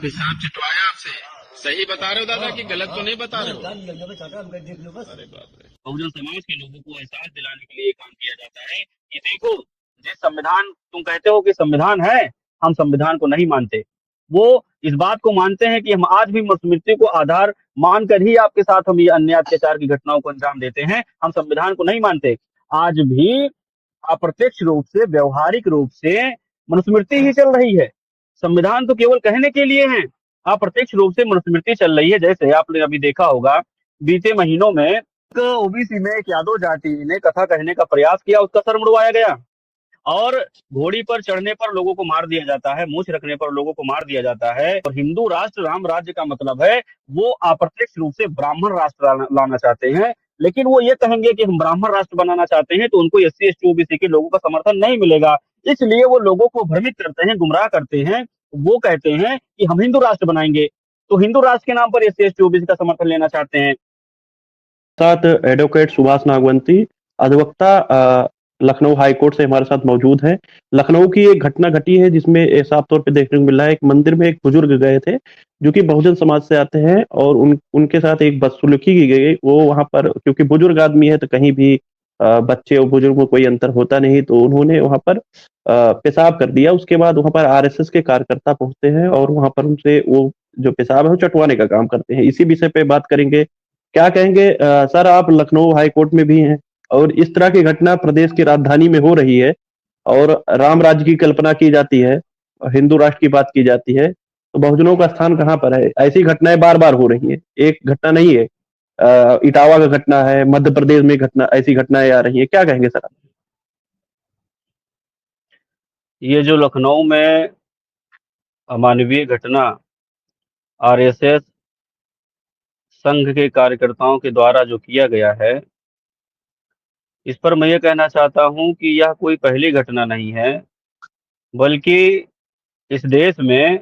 पेशाब चिटवाया आपसे? सही बता रहे हो दादा कि गलत तो नहीं बता रहे हो? अरे बाप रे। बहुजन समाज के लोगों को एहसास दिलाने के लिए ये काम किया जाता है कि देखो, जिस संविधान तुम कहते हो कि संविधान है, हम संविधान को नहीं मानते। वो इस बात को मानते हैं कि हम आज भी मनुस्मृति को आधार मानकर ही आपके साथ हम ये अन्याय अत्याचार की घटनाओं को अंजाम देते हैं। हम संविधान को नहीं मानते। आज भी अप्रत्यक्ष रूप से, व्यवहारिक रूप से मनुस्मृति ही चल रही है। संविधान तो केवल कहने के लिए है, अप्रत्यक्ष रूप से मनुस्मृति चल रही है। जैसे आपने अभी देखा होगा, बीते महीनों में एक ओबीसी में एक यादव जाति ने कथा कहने का प्रयास किया, उसका सर मुड़वाया गया। और घोड़ी पर चढ़ने पर लोगों को मार दिया जाता है, मूछ रखने पर लोगों को मार दिया जाता है। और हिंदू राष्ट्र, राम राज्य का मतलब है वो अप्रत्यक्ष रूप से ब्राह्मण राष्ट्र लाना चाहते हैं। लेकिन वो ये कहेंगे कि हम ब्राह्मण राष्ट्र बनाना चाहते हैं, तो उनको एससी एसटी ओबीसी के लोगों का समर्थन नहीं मिलेगा। इसलिए वो लोगों को भ्रमित करते हैं, गुमराह करते हैं। वो कहते हैं कि हम हिंदू राष्ट्र बनाएंगे, तो हिंदू राष्ट्र के नाम पर एससी एसटी ओबीसी का समर्थन लेना चाहते हैं। साथ एडवोकेट सुभाष नागवंती, अधिवक्ता, लखनऊ हाई कोर्ट से हमारे साथ मौजूद हैं। लखनऊ की एक घटना घटी है जिसमें साफ तौर पे देखने को मिल रहा है, एक मंदिर में एक बुजुर्ग गए थे जो कि बहुजन समाज से आते हैं और उनके साथ एक बदसलूकी की गई। वो वहां पर क्योंकि बुजुर्ग आदमी है तो कहीं भी बच्चे और बुजुर्ग में कोई अंतर होता नहीं, तो उन्होंने वहां पर पेशाब कर दिया। उसके बाद वहां पर आरएसएस के कार्यकर्ता पहुंचते हैं और वहां पर उनसे वो जो पेशाब है वो चटवाने का काम करते हैं। इसी विषय पे बात करेंगे। क्या कहेंगे सर, आप लखनऊ हाई कोर्ट में भी हैं और इस तरह की घटना प्रदेश की राजधानी में हो रही है और राम राज्य की कल्पना की जाती है, हिंदू राष्ट्र की बात की जाती है, तो बहुजनों का स्थान कहाँ पर है? ऐसी घटनाएं बार बार हो रही हैं, एक घटना नहीं है। इटावा का घटना है, मध्य प्रदेश में घटना, ऐसी घटनाएं आ रही हैं। क्या कहेंगे सर आप? ये जो लखनऊ में अमानवीय घटना आरएसएस संघ के कार्यकर्ताओं के द्वारा जो किया गया है, इस पर मैं ये कहना चाहता हूं कि यह कोई पहली घटना नहीं है, बल्कि इस देश में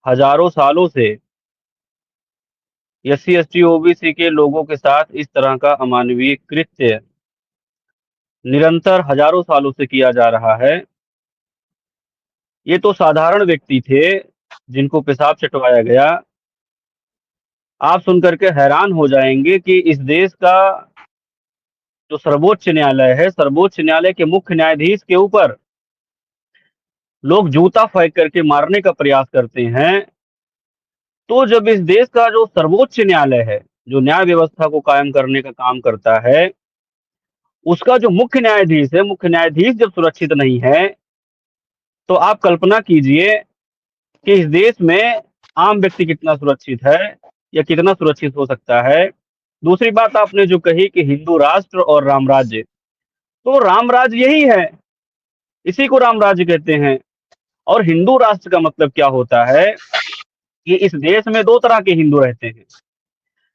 हजारों सालों से एससी एसटी ओबीसी के लोगों के साथ इस तरह का अमानवीय कृत्य निरंतर हजारों सालों से किया जा रहा है। ये तो साधारण व्यक्ति थे जिनको पेशाब चटवाया गया। आप सुनकर के हैरान हो जाएंगे कि इस देश का जो सर्वोच्च न्यायालय है, सर्वोच्च न्यायालय के मुख्य न्यायाधीश के ऊपर लोग जूता फेंक करके मारने का प्रयास करते हैं। तो जब इस देश का जो सर्वोच्च न्यायालय है, जो न्याय व्यवस्था को कायम करने का काम करता है, उसका जो मुख्य न्यायाधीश है, मुख्य न्यायाधीश जब सुरक्षित नहीं है, तो आप कल्पना कीजिए कि इस देश में आम व्यक्ति कितना सुरक्षित है या कितना सुरक्षित हो सकता है। दूसरी बात आपने जो कही कि हिंदू राष्ट्र और राम राज्य, तो राम राज्य यही है, इसी को राम राज्य कहते हैं। और हिंदू राष्ट्र का मतलब क्या होता है कि इस देश में दो तरह के हिंदू रहते हैं।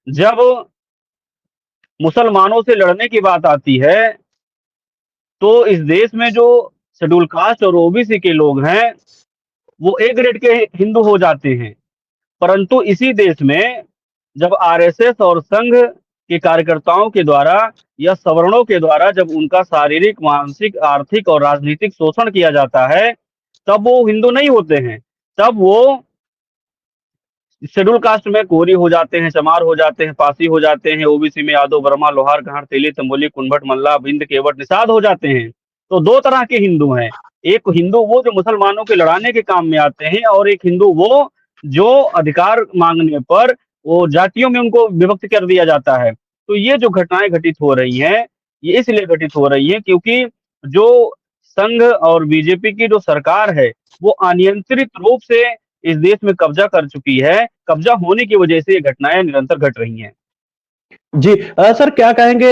जब मुसलमानों से लड़ने की बात आती है, तो इस देश में जो शेड्यूल कास्ट और ओबीसी के लोग हैं, वो ए ग्रेड के हिंदू हो जाते हैं। परंतु इसी देश में जब आरएसएस और संघ के कार्यकर्ताओं के द्वारा या सवर्णों के द्वारा जब उनका शारीरिक, मानसिक, आर्थिक और राजनीतिक शोषण किया जाता है, तब वो हिंदू नहीं होते हैं। तब वो शेड्यूल कास्ट में कोरी हो जाते हैं, चमार हो जाते हैं, पासी हो जाते हैं। ओबीसी में यादव, वर्मा, लोहार, गहर, तेली, तंबोली, कुंभट, मल्ला, बिंद, केवट, निषाद हो जाते हैं। तो दो तरह के हिंदू हैं। एक हिंदू वो जो मुसलमानों के लड़ाने के काम में आते हैं, और एक हिंदू वो जो अधिकार मांगने पर वो जातियों में उनको विभक्त कर दिया जाता है। तो ये जो घटनाएं घटित हो रही हैं, ये इसलिए घटित हो रही हैं क्योंकि जो संघ और बीजेपी की जो सरकार है, वो अनियंत्रित रूप से इस देश में कब्जा कर चुकी है। कब्जा होने की वजह से ये घटनाएं निरंतर घट रही हैं। जी सर, क्या कहेंगे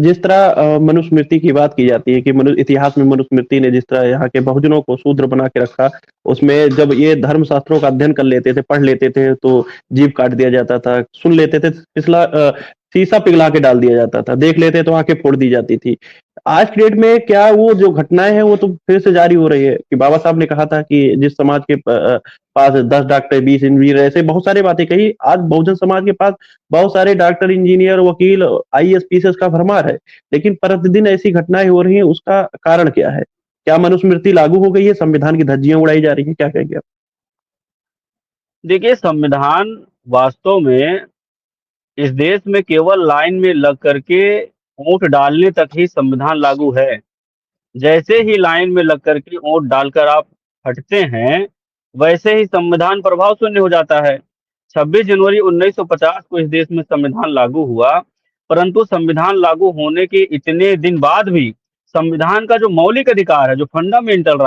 जिस तरह मनुस्मृति की बात की जाती है कि इतिहास में मनुस्मृति ने जिस तरह यहाँ के बहुजनों को शूद्र बना के रखा, उसमें जब ये धर्म शास्त्रों का अध्ययन कर लेते थे, पढ़ लेते थे, तो जीभ काट दिया जाता था, सुन लेते थे शीशा पिघला के डाल दिया जाता था, देख लेते तो आंखें फोड़ दी जाती थी। आज की डेट में क्या वो जो घटनाएं हैं वो तो फिर से जारी हो रही है? कि बाबा साहब ने कहा था कि जिस समाज के पास 10 डॉक्टर, 20 इंजीनियर, ऐसे बहुत सारी बातें कही। आज बहुजन समाज के पास बहुत सारे डॉक्टर, इंजीनियर, वकील, आईएएस, पीसीएस का भरमार है, लेकिन प्रतिदिन ऐसी घटनाएं हो रही हैं। उसका कारण क्या है? क्या मनुस्मृति लागू हो गई है? संविधान की धज्जियां उड़ाई जा रही हैं? क्या कहेंगे आप? देखिए, संविधान वास्तव में इस देश में केवल लाइन में लग करके वोट डालने तक ही संविधान लागू है। जैसे ही लाइन में लग करके वोट डालकर आप हटते हैं, वैसे ही संविधान प्रभाव शून्य हो जाता है। 26 जनवरी 1950 को इस देश में संविधान लागू हुआ, परंतु संविधान लागू होने के इतने दिन बाद भी संविधान का जो मौलिक अधिकार है, जो फंडामेंटल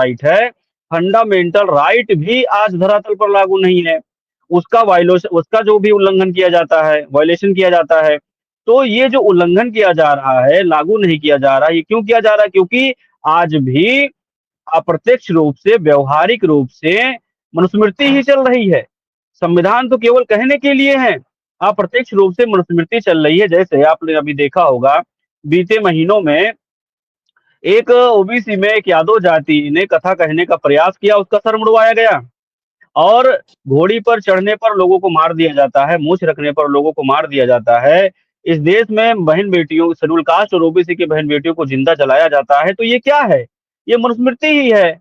राइट भी आज धरातल पर लागू नहीं है। उसका जो भी उल्लंघन किया जाता है, वायलेशन किया जाता है। तो ये जो उल्लंघन किया जा रहा है, लागू नहीं किया जा रहा है, ये क्यों किया जा रहा है? क्योंकि आज भी अप्रत्यक्ष रूप से, व्यावहारिक रूप से मनुस्मृति ही चल रही है। संविधान तो केवल कहने के लिए है, अप्रत्यक्ष रूप से मनुस्मृति चल रही है। जैसे आपने अभी देखा होगा, बीते महीनों में एक ओबीसी में एक यादव जाति ने कथा कहने का प्रयास किया, उसका सर मुड़वाया गया। और घोड़ी पर चढ़ने पर लोगों को मार दिया जाता है, मूंछ रखने पर लोगों को मार दिया जाता है। इस देश में बहन बेटियों, शेड्यूल कास्ट और ओबीसी की बहन बेटियों को जिंदा जलाया जाता है। तो ये क्या है? ये मनुस्मृति ही है।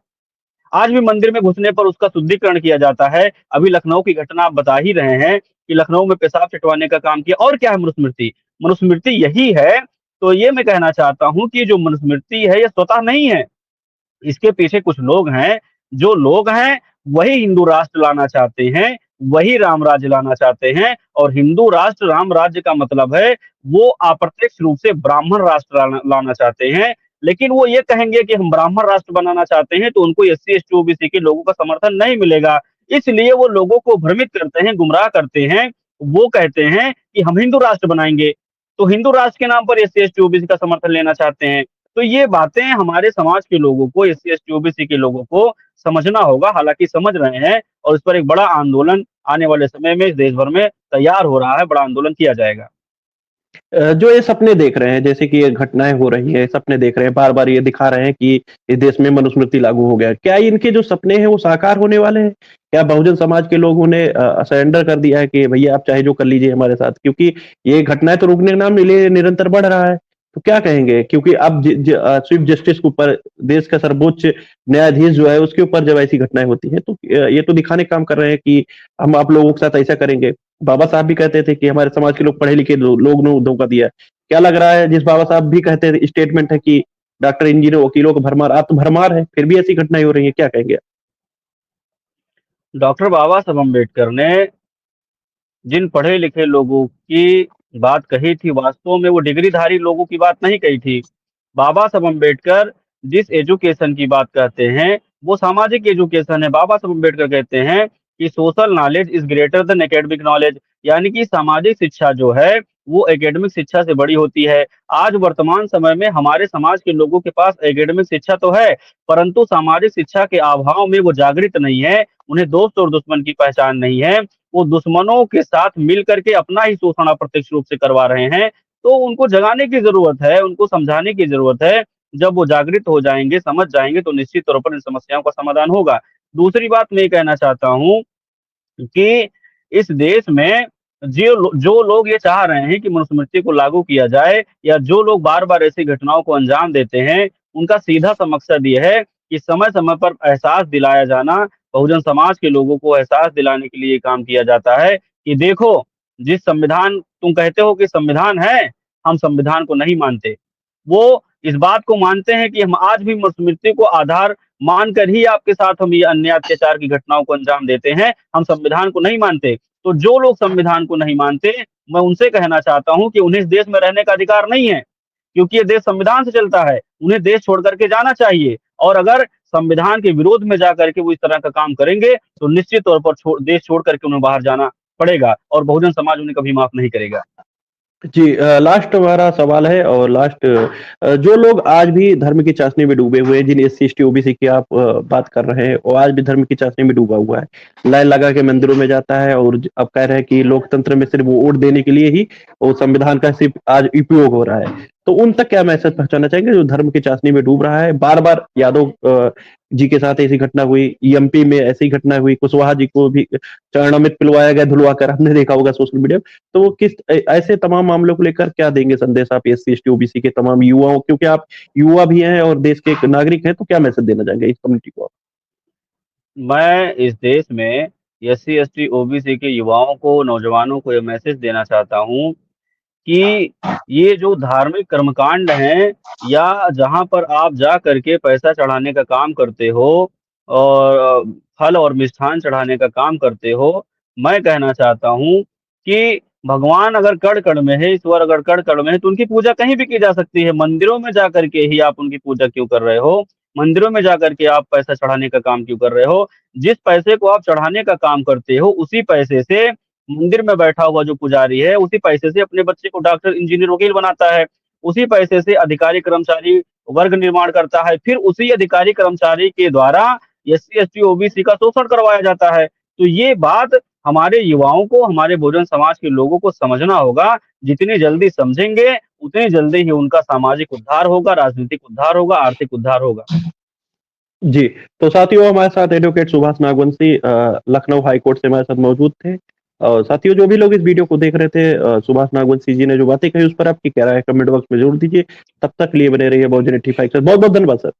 आज भी मंदिर में घुसने पर उसका शुद्धिकरण किया जाता है। अभी लखनऊ की घटना आप बता ही रहे हैं कि लखनऊ में पेशाब छिटवाने का काम किया। और क्या है मनुस्मृति? मनुस्मृति यही है। तो ये मैं कहना चाहता हूँ कि जो मनुस्मृति है, ये स्वतः नहीं है। इसके पीछे कुछ लोग हैं, जो लोग हैं वही हिंदू राष्ट्र लाना चाहते हैं, वही राम राज्य लाना चाहते हैं। और हिंदू राष्ट्र, राम राज्य का मतलब है वो अप्रत्यक्ष रूप से ब्राह्मण राष्ट्र लाना चाहते हैं। लेकिन वो ये कहेंगे कि हम ब्राह्मण राष्ट्र बनाना चाहते हैं, तो उनको एससी एसटी ओबीसी के लोगों का समर्थन नहीं मिलेगा। इसलिए वो लोगों को भ्रमित करते हैं, गुमराह करते हैं। वो कहते हैं कि हम हिंदू राष्ट्र बनाएंगे, तो हिंदू राष्ट्र के नाम पर एससी एसटी ओबीसी का समर्थन लेना चाहते हैं। तो ये बातें हमारे समाज के लोगों को, एससी एसटी ओबीसी के लोगों को समझना होगा। हालांकि समझ रहे हैं, और इस पर एक बड़ा आंदोलन आने वाले समय में इस देश भर में तैयार हो रहा है, बड़ा आंदोलन किया जाएगा। जो ये सपने देख रहे हैं, जैसे कि ये घटनाएं हो रही है, सपने देख रहे हैं, बार बार ये दिखा रहे हैं कि इस देश में मनुस्मृति लागू हो गया, क्या इनके जो सपने हैं वो साकार होने वाले हैं? क्या बहुजन समाज के लोगों ने सरेंडर कर दिया है कि भैया आप चाहे जो कर लीजिए हमारे साथ, क्योंकि ये घटनाएं तो रुकने का नाम नहीं ले, निरंतर बढ़ रहा है। तो क्या कहेंगे? क्योंकि अब चीफ जस्टिस के ऊपर, देश का सर्वोच्च न्यायाधीश जो है उसके ऊपर जब ऐसी घटनाएं होती हैं, तो ये तो दिखाने का काम कर रहे हैं कि हम आप लोगों के साथ ऐसा करेंगे। बाबा साहब भी कहते थे कि हमारे समाज के लोग पढ़े लिखे लोग ने धोखा दिया है। क्या लग रहा है, जिस बाबा साहब भी कहते थे, स्टेटमेंट है कि डॉक्टर, इंजीनियर, वकीलों को भरमार, आप तो भरमार है, फिर भी ऐसी घटनाएं हो रही है, क्या कहेंगे? डॉक्टर बाबा साहब अम्बेडकर ने जिन पढ़े लिखे लोगों की बात कही थी, वास्तव में वो डिग्रीधारी लोगों की बात नहीं कही थी। बाबा साहब अम्बेडकर जिस एजुकेशन की बात कहते हैं, वो सामाजिक एजुकेशन है। बाबा साहब अम्बेडकर कहते हैं कि social knowledge is greater than academic knowledge, यानी कि सामाजिक शिक्षा जो है वो एकेडमिक शिक्षा से बड़ी होती है। आज वर्तमान समय में हमारे समाज के लोगों के पास एकेडमिक शिक्षा तो है, परंतु सामाजिक शिक्षा के अभाव में वो जागृत नहीं है। उन्हें दोस्त और दुश्मन की पहचान नहीं है। वो दुश्मनों के साथ मिल करके अपना ही शोषण अप्रत्यक्ष रूप से करवा रहे हैं। तो उनको जगाने की जरूरत है, उनको समझाने की जरूरत है। जब वो जागृत हो जाएंगे, समझ जाएंगे, तो निश्चित तौर पर इन समस्याओं का समाधान होगा। दूसरी बात मैं ये कहना चाहता हूँ कि इस देश में जो लोग ये चाह रहे हैं कि मनुस्मृति को लागू किया जाए, या जो लोग बार बार ऐसी घटनाओं को अंजाम देते हैं, उनका सीधा सा मकसद ये है कि समय समय पर एहसास दिलाया जाना, बहुजन समाज के लोगों को एहसास दिलाने के लिए काम किया जाता है कि देखो, जिस संविधान तुम कहते हो कि संविधान है, हम संविधान को नहीं मानते। वो इस बात को मानते हैं कि हम आज भी मनुस्मृति को आधार मानकर ही आपके साथ हम ये अन्याय अत्याचार की घटनाओं को अंजाम देते हैं, हम संविधान को नहीं मानते। तो जो लोग संविधान को नहीं मानते, मैं उनसे कहना चाहता हूं कि उन्हें इस देश में रहने का अधिकार नहीं है, क्योंकि ये देश संविधान से चलता है। उन्हें देश छोड़ करके जाना चाहिए। और अगर संविधान के विरोध में जाकर के वो इस तरह का काम करेंगे, तो निश्चित तौर पर देश छोड़ करके उन्हें बाहर जाना पड़ेगा, और बहुजन समाज उन्हें कभी माफ नहीं करेगा। जी, लास्ट हमारा सवाल है, और लास्ट, जो लोग आज भी धर्म की चाशनी में डूबे हुए हैं, जिन एससी एसटी ओबीसी की आप बात कर रहे हैं, वो आज भी धर्म की चाशनी में डूबा हुआ है, लाइन लगा के मंदिरों में जाता है, और अब कह रहे हैं कि लोकतंत्र में सिर्फ वोट देने के लिए ही वो संविधान का सिर्फ आज उपयोग हो रहा है। तो उन तक क्या मैसेज पहुंचाना चाहेंगे जो धर्म की चाशनी में डूब रहा है? बार बार यादव जी के साथ ऐसी घटना हुई, एमपी में ऐसी घटना हुई, कुशवाहा जी को भी चरणामृत पिलवाया गया धुलवाकर, आपने देखा होगा सोशल मीडिया। तो वो किस ऐसे तमाम मामलों को लेकर क्या देंगे संदेश आप एससी एसटी ओबीसी के तमाम युवाओं, क्योंकि आप युवा भी हैं और देश के एक नागरिक हैं, तो क्या मैसेज देना चाहेंगे इस कम्युनिटी को आप? मैं इस देश में एससी एसटी ओबीसी के युवाओं को, नौजवानों को ये मैसेज देना चाहता हूँ कि ये जो धार्मिक कर्मकांड हैं या जहाँ पर आप जा करके पैसा चढ़ाने का काम करते हो और फल और मिष्ठान चढ़ाने का काम करते हो, मैं कहना चाहता हूँ कि भगवान अगर कण-कण में है, ईश्वर अगर कण-कण में है, तो उनकी पूजा कहीं भी की जा सकती है। मंदिरों में जा कर के ही आप उनकी पूजा क्यों कर रहे हो? मंदिरों में जा कर के आप पैसा चढ़ाने का काम क्यों कर रहे हो? जिस पैसे को आप चढ़ाने का काम करते हो, उसी पैसे से मंदिर में बैठा हुआ जो पुजारी है, उसी पैसे से अपने बच्चे को डॉक्टर, इंजीनियर, वकील बनाता है। उसी पैसे से अधिकारी, कर्मचारी वर्ग निर्माण करता है। फिर उसी अधिकारी, कर्मचारी के द्वारा एससी, एसटी, ओबीसी का शोषण करवाया जाता है। तो ये बात हमारे युवाओं को, हमारे बहुजन समाज के लोगों को समझना होगा। जितनी जल्दी समझेंगे, उतनी जल्दी ही उनका सामाजिक उद्धार होगा, राजनीतिक उद्धार होगा, आर्थिक उद्धार होगा। जी, तो साथियों हमारे साथ advocate Subhash Nagvanshi Lucknow high court से हमारे साथ मौजूद थे। साथियों जो भी लोग इस वीडियो को देख रहे थे सुभाष नागवंशी जी ने जो बातें कही उस पर आपकी क्या राय है कमेंट बॉक्स में ज़रूर दीजिए। तब तक लिए बने रहिए बहुजन 85 से बहुत-बहुत धन्यवाद सर।